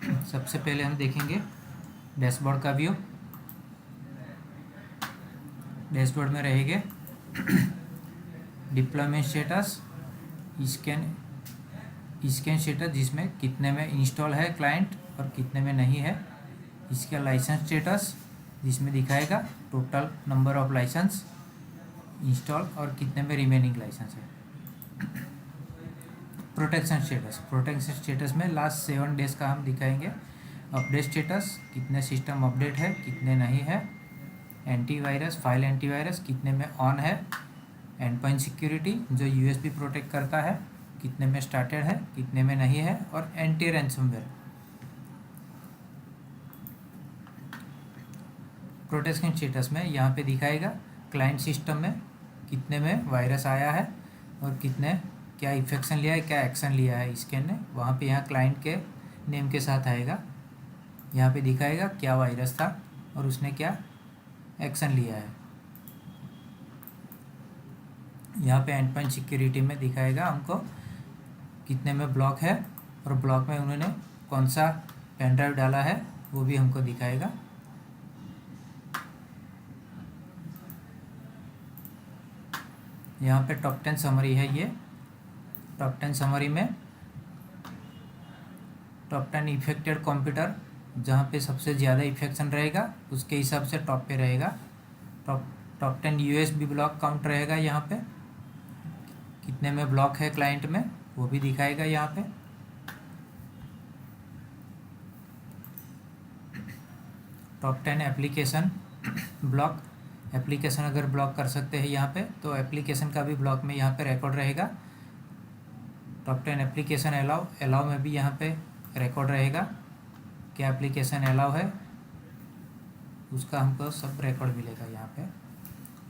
सबसे पहले हम देखेंगे डैशबोर्ड का व्यू। डैशबोर्ड में रहेंगे डिप्लॉयमेंट स्टेटस, स्कैन स्टेटस जिसमें कितने में इंस्टॉल है क्लाइंट और कितने में नहीं है। इसका लाइसेंस स्टेटस जिसमें दिखाएगा total number of licence install और कितने में रिमेनिंग लाइसेंस है। प्रोटेक्शन स्टेटस में लास्ट 7 डेज का हम दिखाएंगे। अपडेट स्टेटस कितने सिस्टम अपडेट है कितने नहीं है। एंटीवायरस, फाइल एंटीवायरस कितने में ऑन है। एंड पॉइंट सिक्योरिटी जो यूएसबी प्रोटेक्ट करता है कितने में स्टार्टेड है कितने में नहीं है। और एंटी रैंसमवेयर। प्रोटेक्शन स्टेटस में यहाँ पे दिखाएगा क्लाइंट सिस्टम में कितने में वायरस आया है और कितने क्या इन्फेक्शन लिया है क्या एक्शन लिया है स्कैन ने। वहाँ पे यहाँ क्लाइंट के नेम के साथ आएगा। यहाँ पे दिखाएगा क्या वायरस था और उसने क्या एक्शन लिया है। यहाँ पे एंड पॉइंट सिक्योरिटी में दिखाएगा हमको कितने में ब्लॉक है और ब्लॉक में उन्होंने कौन सा पेन ड्राइव डाला है वो भी हमको दिखाएगा। यहाँ पे टॉप 10 समरी है। ये टॉप 10 समरी में टॉप 10 इफेक्टेड कंप्यूटर जहाँ पे सबसे ज़्यादा इन्फेक्शन रहेगा उसके हिसाब से टॉप पे रहेगा। टॉप 10 यूएसबी ब्लॉक काउंट रहेगा। यहाँ पे कितने में ब्लॉक है क्लाइंट में वो भी दिखाएगा। यहाँ पे टॉप 10 एप्लीकेशन ब्लॉक, एप्लीकेशन अगर ब्लॉक कर सकते हैं यहाँ पे तो एप्लीकेशन का भी ब्लॉक में यहाँ पे रिकॉर्ड रहेगा। टॉप 10 एप्लीकेशन अलाउ में भी यहाँ पे रिकॉर्ड रहेगा क्या एप्लीकेशन अलाउ है उसका हमको सब रिकॉर्ड मिलेगा यहाँ पे।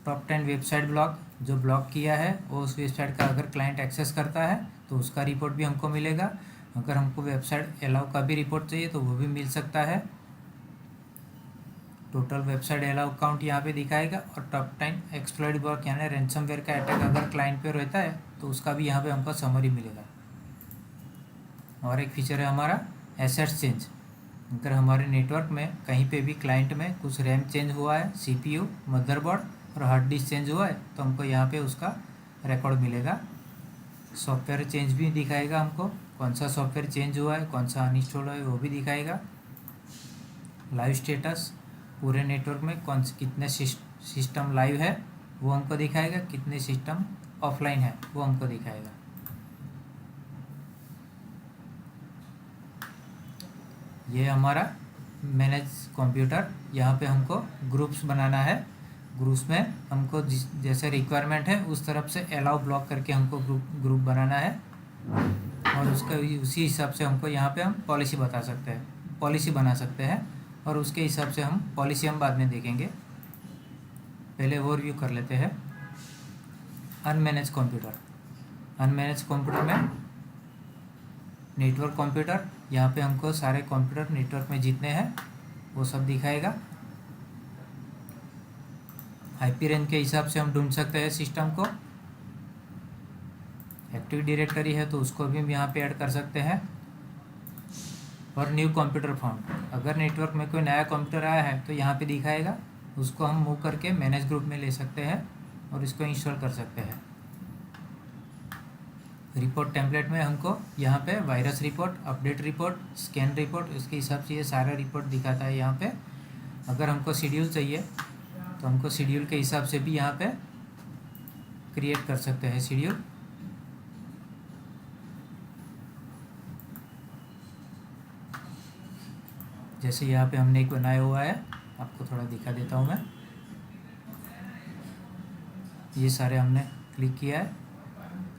टॉप 10 वेबसाइट ब्लॉक जो ब्लॉक किया है वो उस वेबसाइट का अगर क्लाइंट एक्सेस करता है तो उसका रिपोर्ट भी हमको मिलेगा। अगर हमको वेबसाइट अलाउ का भी रिपोर्ट चाहिए तो वो भी मिल सकता है। टोटल वेबसाइट अलाउ काउंट यहाँ पे दिखाएगा। और टॉप 10 एक्सप्लॉइट ब्लॉक यानी रैंसमवेयर का अटैक अगर क्लाइंट पे रहता है तो उसका भी यहाँ पे हमको समरी मिलेगा। और एक फीचर है हमारा एसेट चेंज। अगर हमारे नेटवर्क में कहीं पे भी क्लाइंट में कुछ रैम चेंज हुआ है, सीपीयू, मदरबोर्ड और हार्ड डिस्क चेंज हुआ है तो हमको यहाँ पे उसका रिकॉर्ड मिलेगा। सॉफ्टवेयर चेंज भी दिखाएगा हमको कौन सा सॉफ्टवेयर चेंज हुआ है कौन सा अनइंस्टॉल हुआ है वो भी दिखाएगा। लाइव स्टेटस पूरे नेटवर्क में कौन से कितने सिस्टम लाइव है वो हमको दिखाएगा, कितने सिस्टम ऑफलाइन है वो हमको दिखाएगा। ये हमारा मैनेज कंप्यूटर। यहाँ पे हमको ग्रुप्स बनाना है। ग्रुप्स में हमको जैसे रिक्वायरमेंट है उस तरफ से अलाउ ब्लॉक करके हमको ग्रुप बनाना है और उसका उसी हिसाब से हमको यहाँ पे हम पॉलिसी बना सकते हैं और उसके हिसाब से हम पॉलिसी हम बाद में देखेंगे। पहले ओवरव्यू कर लेते हैं। अनमैनेज कंप्यूटर में नेटवर्क कंप्यूटर, यहाँ पे हमको सारे कंप्यूटर नेटवर्क में जितने हैं वो सब दिखाएगा। आईपी रेंज के हिसाब से हम ढूंढ सकते हैं सिस्टम को। एक्टिव डायरेक्टरी है तो उसको भी हम यहाँ पे ऐड कर सकते हैं। और न्यू कंप्यूटर फाउंड, अगर नेटवर्क में कोई नया कंप्यूटर आया है तो यहाँ पे दिखाएगा, उसको हम मूव करके मैनेज ग्रुप में ले सकते हैं और इसको इंस्टॉल कर सकते हैं। रिपोर्ट टेम्पलेट में हमको यहाँ पे virus report, update report, scan report, इसके हिसाब से ये सारा रिपोर्ट दिखाता है यहाँ पे। अगर हमको शेड्यूल चाहिए तो हमको शेड्यूल के हिसाब से भी यहाँ पे क्रिएट कर सकते हैं शेड्यूल। जैसे यहाँ पे हमने एक बनाया हुआ है, आपको थोड़ा दिखा देता हूँ मैं। ये सारे हमने क्लिक किया है,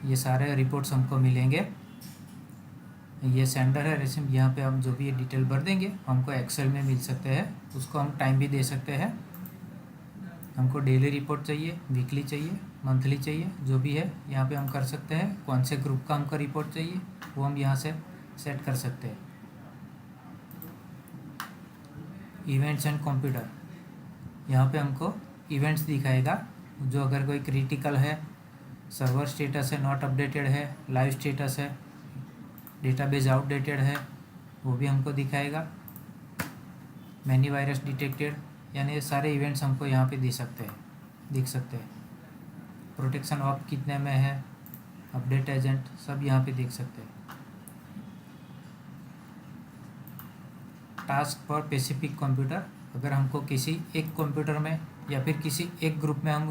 ये सारे रिपोर्ट्स हमको मिलेंगे। ये सेंडर है रेसिम, यहाँ पे हम जो भी ये डिटेल भर देंगे हमको एक्सेल में मिल सकते हैं। उसको हम टाइम भी दे सकते हैं। हमको डेली रिपोर्ट चाहिए, वीकली चाहिए, मंथली चाहिए, जो भी है यहाँ पे हम कर सकते हैं। कौन से ग्रुप का हमको रिपोर्ट चाहिए वो हम यहाँ से सेट कर सकते हैं। इवेंट्स एंड कंप्यूटर, यहाँ पे हमको इवेंट्स दिखाएगा जो अगर कोई क्रिटिकल है, सर्वर स्टेटस है, नॉट अपडेटेड है, लाइव स्टेटस है, डेटाबेस आउटडेटेड है, वो भी हमको दिखाएगा। मैनी वायरस डिटेक्टेड, यानी ये सारे इवेंट्स हमको यहाँ पे दिख सकते हैं। प्रोटेक्शन ऑफ कितने में है, अपडेट एजेंट, सब यहाँ पे देख सकते हैं। टास्क फॉर स्पेसिफिक कंप्यूटर, अगर हमको किसी एक कंप्यूटर में या फिर किसी एक ग्रुप में हम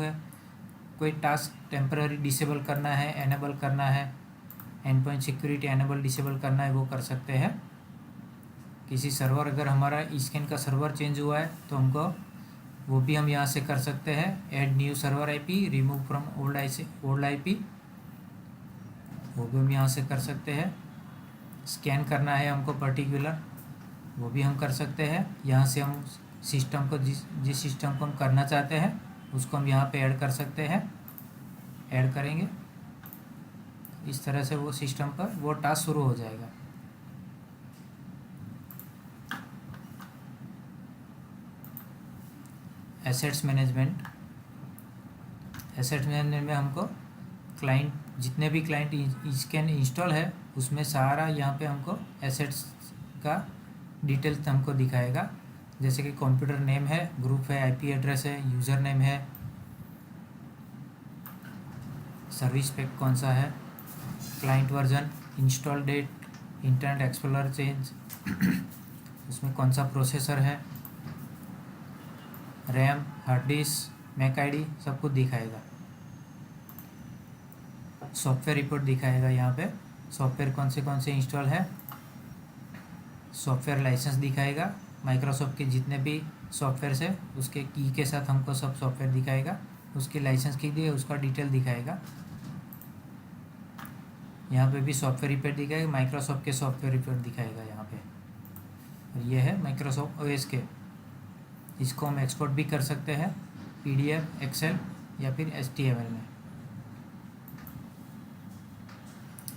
कोई टास्क टेम्पररी डिसेबल करना है, एनेबल करना है, and point security enable disable करना है, वो कर सकते हैं। किसी सर्वर, अगर हमारा स्कैन का सर्वर चेंज हुआ है तो हमको वो भी हम यहाँ से कर सकते हैं। Add new server IP, remove from old IP, वो भी हम यहाँ से कर सकते हैं। स्कैन करना है हमको पर्टिकुलर, वो भी हम कर सकते हैं। यहाँ से हम सिस्टम को जिस सिस्टम को हम करना चाहते हैं उसको हम यहाँ पे ऐड कर सकते हैं। ऐड करेंगे, इस तरह से वो सिस्टम पर वो टास्क शुरू हो जाएगा। एसेट्स मैनेजमेंट, एसेट्स मैनेजमेंट में हमको क्लाइंट, जितने भी क्लाइंट स्कैन इंस्टॉल है उसमें सारा यहाँ पे हमको एसेट्स का डिटेल्स हमको दिखाएगा। जैसे कि कंप्यूटर नेम है, ग्रुप है, आईपी एड्रेस है, यूज़र नेम है, सर्विस पैक कौन सा है, client version, install date, Internet Explorer change, उसमें कौन सा प्रोसेसर है, RAM, hard disk, MAC ID, सब कुछ दिखाएगा। सॉफ्टवेयर रिपोर्ट दिखाएगा, यहाँ पे सॉफ्टवेयर कौन से इंस्टॉल है, सॉफ्टवेयर लाइसेंस दिखाएगा। माइक्रोसॉफ्ट के जितने भी सॉफ्टवेयर है उसके की के साथ हमको सब सॉफ्टवेयर दिखाएगा, उसके लाइसेंस की दिए उसका डिटेल दिखाएगा। यहाँ पे भी सॉफ्टवेयर रिपोर्ट दिखाएगा, माइक्रोसॉफ्ट के सॉफ्टवेयर रिपोर्ट दिखाएगा यहाँ पे। और ये है माइक्रोसॉफ्ट ओएस के, इसको हम एक्सपोर्ट भी कर सकते हैं पीडीएफ, एक्सेल या फिर HTML में।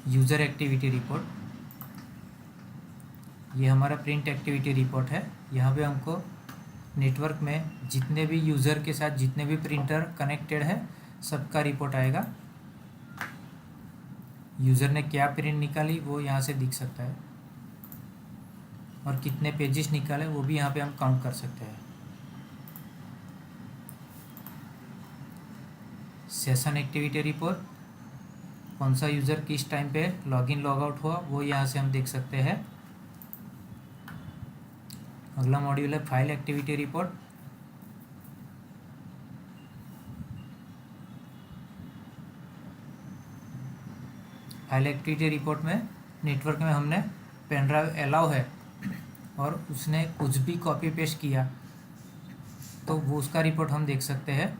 यूज़र एक्टिविटी रिपोर्ट, ये हमारा प्रिंट एक्टिविटी रिपोर्ट है। यहाँ पे हमको नेटवर्क में जितने भी यूज़र के साथ जितने भी प्रिंटर कनेक्टेड है सबका रिपोर्ट आएगा। यूज़र ने क्या प्रिंट निकाली वो यहाँ से दिख सकता है, और कितने पेजेस निकाले वो भी यहाँ पे हम काउंट कर सकते हैं। सेशन एक्टिविटी रिपोर्ट, कौन सा यूज़र किस टाइम पे लॉगिन लॉगआउट हुआ वो यहाँ से हम देख सकते हैं। अगला मॉड्यूल है file activity report. File activity report में नेटवर्क में हमने पेन ड्राइव अलाउ है और उसने कुछ भी कॉपी पेस्ट किया तो वो उसका रिपोर्ट हम देख सकते हैं।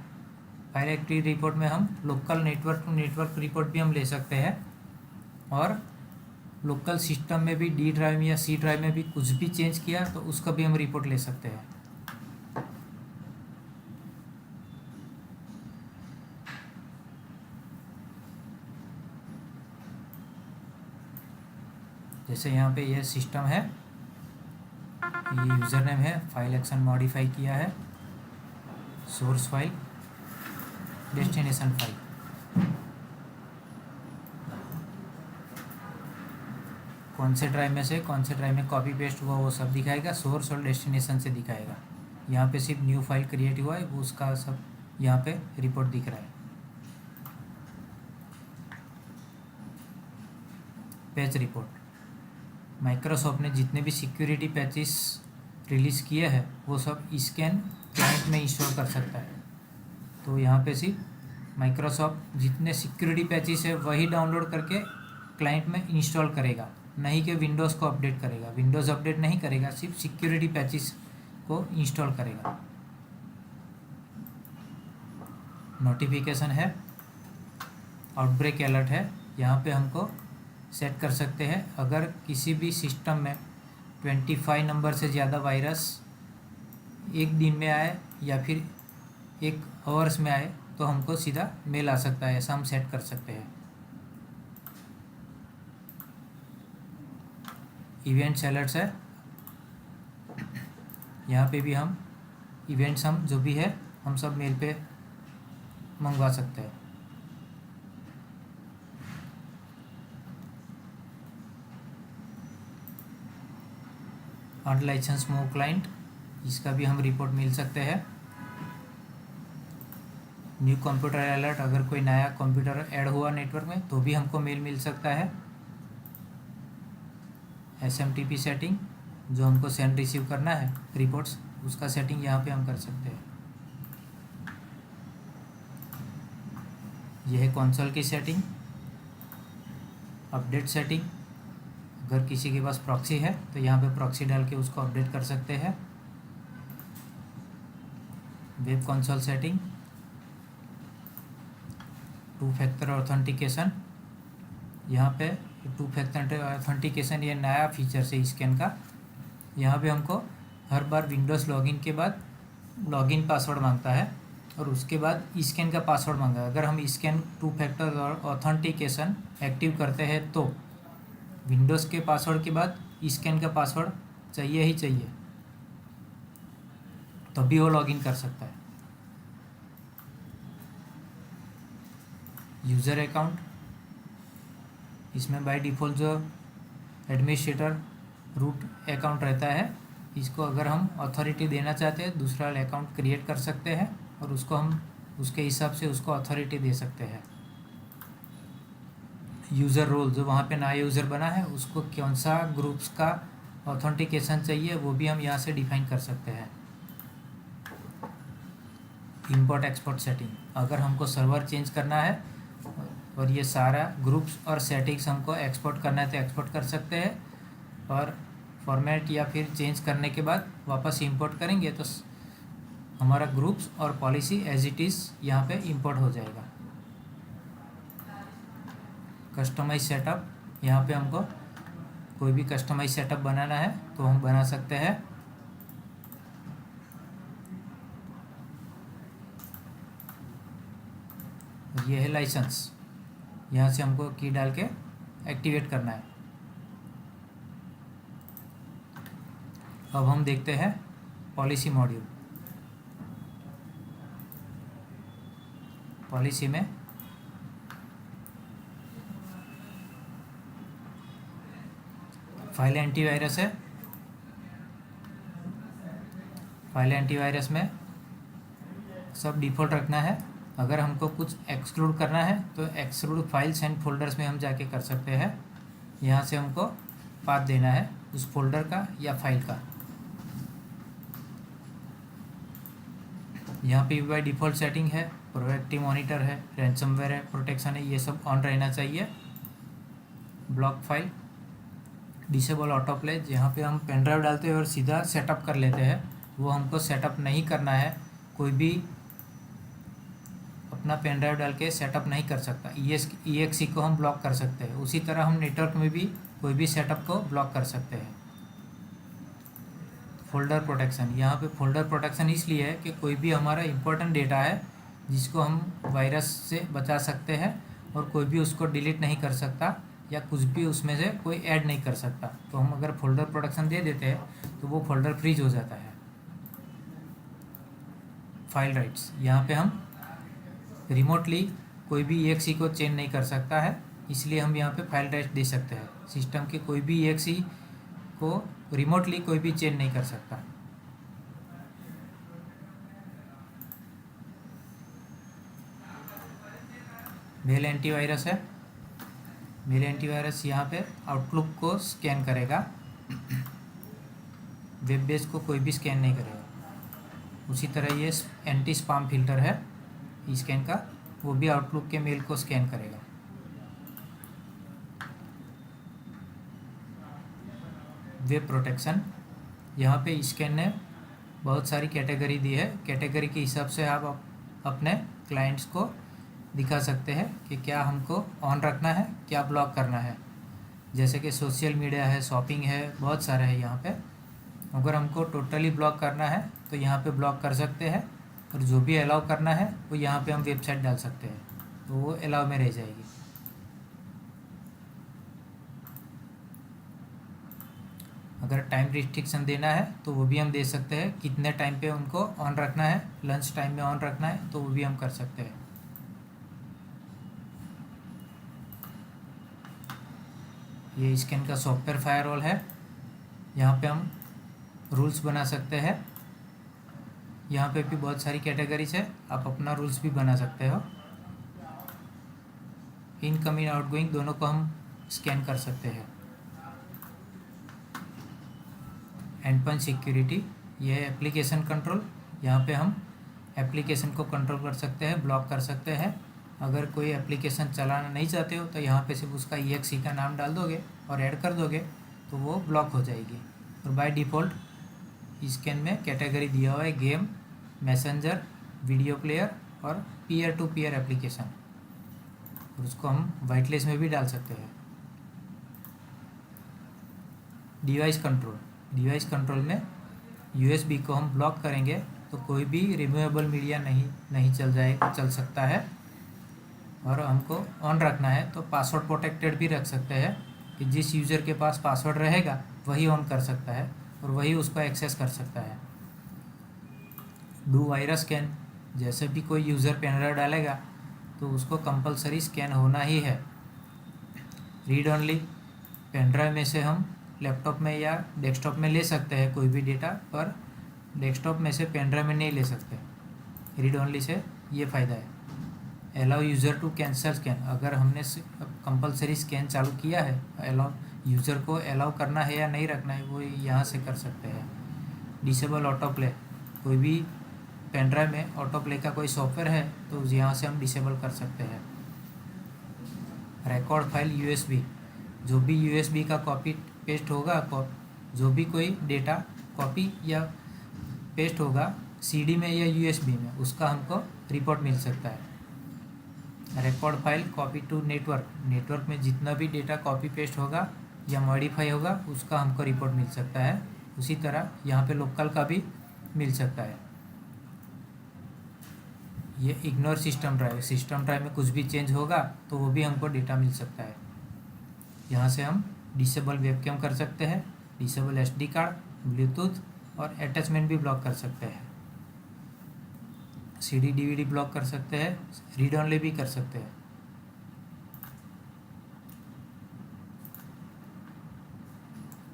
फाइल एक्टिविटी रिपोर्ट में हम लोकल नेटवर्क रिपोर्ट भी हम ले सकते हैं, और लोकल सिस्टम में भी डी ड्राइव में या सी ड्राइव में भी कुछ भी चेंज किया तो उसका भी हम रिपोर्ट ले सकते हैं। जैसे यहाँ पे यह सिस्टम है, ये यूज़र नेम है, फाइल एक्शन मॉडिफाई किया है, सोर्स फाइल, डेस्टिनेशन फाइल। कौन से ड्राइव में से कौन से ड्राइव में कॉपी पेस्ट हुआ वो सब दिखाएगा, सोर्स और डेस्टिनेशन से दिखाएगा। यहाँ पे सिर्फ न्यू फाइल क्रिएट हुआ है वो उसका सब यहाँ पे रिपोर्ट दिख रहा है। पैच रिपोर्ट, माइक्रोसॉफ्ट ने जितने भी सिक्योरिटी पैचेस रिलीज़ किए हैं वो सब स्कैन क्लाइंट में इंस्टॉल कर सकता है। तो यहाँ पे सिर्फ माइक्रोसॉफ्ट जितने सिक्योरिटी पैचेस है वही डाउनलोड करके क्लाइंट में इंस्टॉल करेगा, नहीं कि विंडोज़ को अपडेट करेगा। विंडोज़ अपडेट नहीं करेगा, सिर्फ सिक्योरिटी पैचेस को इंस्टॉल करेगा। नोटिफिकेशन है, आउटब्रेक अलर्ट है, यहाँ पे हमको सेट कर सकते हैं। अगर किसी भी सिस्टम में 25 नंबर से ज़्यादा वायरस एक दिन में आए या फिर एक आवर्स में आए तो हमको सीधा मेल आ सकता है, ऐसा हम सेट कर सकते हैं। इवेंट्स अलर्ट्स है, यहाँ पे भी हम इवेंट्स हम जो भी है हम सब मेल पे मंगवा सकते हैं। अनलाइसेंस मूव क्लाइंट, इसका भी हम रिपोर्ट मिल सकते हैं। न्यू कंप्यूटर अलर्ट, अगर कोई नया कंप्यूटर ऐड हुआ नेटवर्क में तो भी हमको मेल मिल सकता है। SMTP सेटिंग, जो हमको सेंड रिसीव करना है रिपोर्ट्स, उसका सेटिंग यहाँ पे हम कर सकते हैं। यह है कंसोल की सेटिंग। अपडेट सेटिंग, अगर किसी के पास प्रॉक्सी है तो यहाँ पे प्रॉक्सी डाल के उसको अपडेट कर सकते हैं। Web console setting, 2 factor authentication, यहाँ पे 2 फैक्टर ऑथेंटिकेशन ये नया फीचर है स्कैन का। यहाँ पे हमको हर बार विंडोज़ लॉगिन के बाद लॉगिन पासवर्ड मांगता है और उसके बाद स्कैन का पासवर्ड मांगा है। अगर हम स्कैन 2 फैक्टर ऑथेंटिकेशन एक्टिव करते हैं तो विंडोज़ के पासवर्ड के बाद स्कैन का पासवर्ड चाहिए ही चाहिए, तभी वो लॉगिन कर सकता है। यूज़र अकाउंट, इसमें बाय डिफ़ॉल्ट जो एडमिनिस्ट्रेटर रूट अकाउंट रहता है, इसको अगर हम अथॉरिटी देना चाहते हैं दूसरा अकाउंट क्रिएट कर सकते हैं और उसको हम उसके हिसाब से उसको अथॉरिटी दे सकते हैं। यूज़र रोल, जो वहाँ पे नया यूज़र बना है उसको कौन सा ग्रुप्स का ऑथेंटिकेशन चाहिए वो भी हम यहाँ से डिफाइन कर सकते हैं। इंपोर्ट एक्सपोर्ट सेटिंग, अगर हमको सर्वर चेंज करना है और ये सारा ग्रुप्स और सेटिंग्स हमको एक्सपोर्ट करना है तो एक्सपोर्ट कर सकते हैं, और फॉर्मेट या फिर चेंज करने के बाद वापस इंपोर्ट करेंगे तो हमारा ग्रुप्स और पॉलिसी एज इट इज़ यहाँ पे इंपोर्ट हो जाएगा। कस्टमाइज सेटअप, यहाँ पे हमको कोई भी कस्टमाइज सेटअप बनाना है तो हम बना सकते हैं। ये है लाइसेंस, यहाँ से हमको की डाल के एक्टिवेट करना है। अब हम देखते हैं पॉलिसी मॉड्यूल। पॉलिसी में फाइल एंटीवायरस है। फाइल एंटीवायरस में सब डिफ़ॉल्ट रखना है। अगर हमको कुछ एक्सक्लूड करना है तो एक्सक्लूड फाइल्स एंड फोल्डर्स में हम जाके कर सकते हैं। यहाँ से हमको पाथ देना है उस फोल्डर का या फाइल का। यहाँ पे बाय डिफ़ॉल्ट सेटिंग है, प्रोएक्टिव मॉनिटर है, रैंसमवेयर है, प्रोटेक्शन है, ये सब ऑन रहना चाहिए। Block file, disable auto play, जहाँ पे हम पेन ड्राइव डालते हैं और सीधा सेटअप कर लेते हैं, वो हमको सेटअप नहीं करना है। कोई भी अपना पेन ड्राइव डाल के सेटअप नहीं कर सकता। EXE को हम ब्लॉक कर सकते हैं। उसी तरह हम नेटवर्क में भी कोई भी सेटअप को ब्लॉक कर सकते हैं। फोल्डर प्रोटेक्शन, यहाँ पे फोल्डर प्रोटेक्शन इसलिए है कि कोई भी हमारा इम्पोर्टेंट डेटा है जिसको हम वायरस से बचा सकते हैं और कोई भी उसको डिलीट नहीं कर सकता या कुछ भी उसमें से कोई ऐड नहीं कर सकता। तो हम अगर फोल्डर प्रोटेक्शन दे देते हैं तो वो फोल्डर फ्रीज हो जाता है। फाइल राइट्स, यहाँ पे हम रिमोटली कोई भी EXE को चेंज नहीं कर सकता है, इसलिए हम यहाँ पे फाइल राइट्स दे सकते हैं। सिस्टम के कोई भी EXE को रिमोटली कोई भी चेंज नहीं कर सकता। मेल एंटीवायरस है। मेल एंटीवायरस यहाँ पे आउटलुक को स्कैन करेगा, वेब बेस को कोई भी स्कैन नहीं करेगा। उसी तरह ये एंटी स्पैम फिल्टर है स्कैन का, वो भी आउटलुक के मेल को स्कैन करेगा। वेब प्रोटेक्शन, यहाँ पे स्कैन ने बहुत सारी कैटेगरी दी है। कैटेगरी के हिसाब से आप अपने क्लाइंट्स को दिखा सकते हैं कि क्या हमको ऑन रखना है, क्या ब्लॉक करना है। जैसे कि सोशल मीडिया है, शॉपिंग है, बहुत सारे हैं यहाँ पे। अगर हमको टोटली ब्लॉक करना है तो यहाँ पे ब्लॉक कर सकते हैं, और जो भी अलाउ करना है वो यहाँ पे हम वेबसाइट डाल सकते हैं तो वो अलाउ में रह जाएगी। अगर टाइम रिस्ट्रिक्शन देना है तो वो भी हम दे सकते हैं, कितने टाइम पे उनको ऑन रखना है, लंच टाइम में ऑन रखना है तो वो भी हम कर सकते हैं। ये स्कैन का सॉफ्टवेयर फायरवॉल है। यहाँ पे हम रूल्स बना सकते हैं। यहाँ पे भी बहुत सारी कैटेगरीज है, आप अपना रूल्स भी बना सकते हो। इनकमिंग आउटगोइंग दोनों को हम स्कैन कर सकते हैं। एंड पॉइंट सिक्योरिटी, ये है एप्लीकेशन कंट्रोल। यहाँ पे हम एप्लीकेशन को कंट्रोल कर सकते हैं, ब्लॉक कर सकते हैं। अगर कोई एप्लीकेशन चलाना नहीं चाहते हो तो यहाँ पे सिर्फ उसका EXE का नाम डाल दोगे और ऐड कर दोगे तो वो ब्लॉक हो जाएगी। और बाय डिफ़ॉल्ट स्कैन में कैटेगरी दिया हुआ है गेम, मैसेंजर, वीडियो प्लेयर और पीयर टू पीयर एप्लीकेशन। और उसको हम वाइट लिस्ट में भी डाल सकते हैं। डिवाइस कंट्रोल, डिवाइस कंट्रोल में USB को हम ब्लॉक करेंगे तो कोई भी रिमूवेबल मीडिया नहीं चल सकता है। और हमको ऑन रखना है तो पासवर्ड प्रोटेक्टेड भी रख सकते हैं कि जिस यूज़र के पास पासवर्ड रहेगा वही ऑन कर सकता है और वही उसको एक्सेस कर सकता है। डू वायरस स्कैन, जैसे भी कोई यूज़र पेन ड्राइव डालेगा तो उसको कंपलसरी स्कैन होना ही है। रीड ओनली, पेन ड्राइव में से हम लैपटॉप में या डेस्कटॉप में ले सकते हैं कोई भी डेटा, पर डेस्कटॉप में से पेन ड्राइव में नहीं ले सकते। रीड ओनली से ये फ़ायदा है। Allow user to cancel scan, अगर हमने कंपलसरी स्कैन चालू किया है, अलाउ यूज़र को अलाउ करना है या नहीं रखना है वो यहाँ से कर सकते हैं। डिसेबल ऑटो प्ले, कोई भी पेन ड्राइव में ऑटो प्ले का कोई सॉफ्टवेयर है तो यहाँ से हम डिसेबल कर सकते हैं। रिकॉर्ड फाइल USB, जो भी USB का कॉपी पेस्ट होगा, जो भी कोई डेटा कॉपी या पेस्ट होगा CD में या USB में, उसका हमको रिपोर्ट मिल सकता है। Record file copy to network, network में जितना भी डेटा कॉपी पेस्ट होगा या मॉडिफाई होगा उसका हमको रिपोर्ट मिल सकता है। उसी तरह यहाँ पे लोकल का भी मिल सकता है। ये ignore system drive, system drive में कुछ भी चेंज होगा तो वो भी हमको डेटा मिल सकता है। यहाँ से हम डिसेबल वेबकैम कर सकते हैं, डिसेबल SD कार्ड, ब्लूटूथ और अटैचमेंट भी ब्लॉक कर सकते हैं। CD DVD ब्लॉक कर सकते हैं, रीड ओनली भी कर सकते हैं।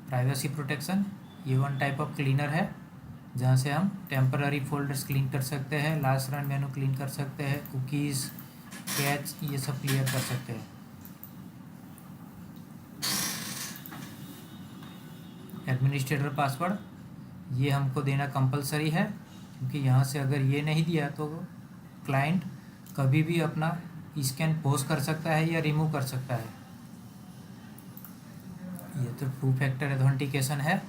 प्राइवेसी प्रोटेक्शन, ये वन टाइप ऑफ क्लीनर है जहाँ से हम टेम्पररी फोल्डर्स क्लीन कर सकते हैं, लास्ट रन मेनू क्लीन कर सकते हैं, कुकीज़, कैच, ये सब क्लियर कर सकते हैं। एडमिनिस्ट्रेटर पासवर्ड, ये हमको देना कंपलसरी है क्योंकि यहाँ से अगर ये नहीं दिया तो क्लाइंट कभी भी अपना स्कैन पॉज कर सकता है या रिमूव कर सकता है। ये तो 2 फैक्टर ऑथेंटिकेशन है,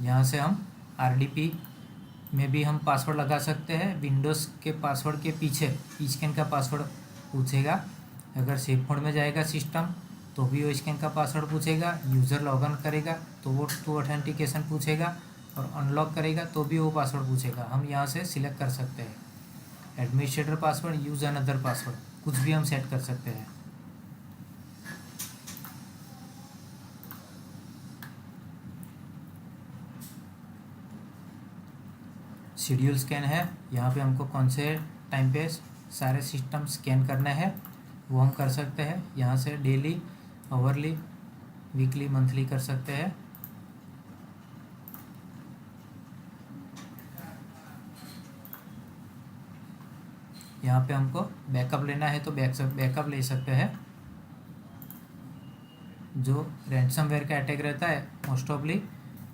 यहाँ से हम RDP में भी हम पासवर्ड लगा सकते हैं। विंडोज़ के पासवर्ड के पीछे स्कैन का पासवर्ड पूछेगा, अगर सेफ मोड में जाएगा सिस्टम तो भी वो स्कैन का पासवर्ड पूछेगा, यूज़र लॉगिन करेगा तो वो 2 ऑथेंटिकेशन पूछेगा और अनलॉक करेगा तो भी वो पासवर्ड पूछेगा। हम यहाँ से सिलेक्ट कर सकते हैं administrator password, use another password, कुछ भी हम सेट कर सकते हैं। शेड्यूल स्कैन है, यहाँ पे हमको कौन से टाइम पे सारे सिस्टम स्कैन करने हैं वो हम कर सकते हैं। यहाँ से डेली, आवरली, वीकली, मंथली कर सकते हैं। यहाँ पे हमको बैकअप लेना है तो बैकअप ले सकते हैं। जो रैंसमवेयर का अटैक रहता है most ऑफली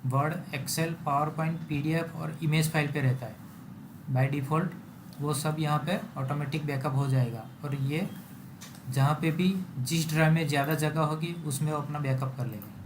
word, Excel, PowerPoint, PDF और इमेज फाइल पे रहता है। बाय डिफ़ॉल्ट वो सब यहाँ पे ऑटोमेटिक बैकअप हो जाएगा और ये जहाँ पे भी जिस ड्राइव में ज़्यादा जगह होगी उसमें वो अपना बैकअप कर लेगा।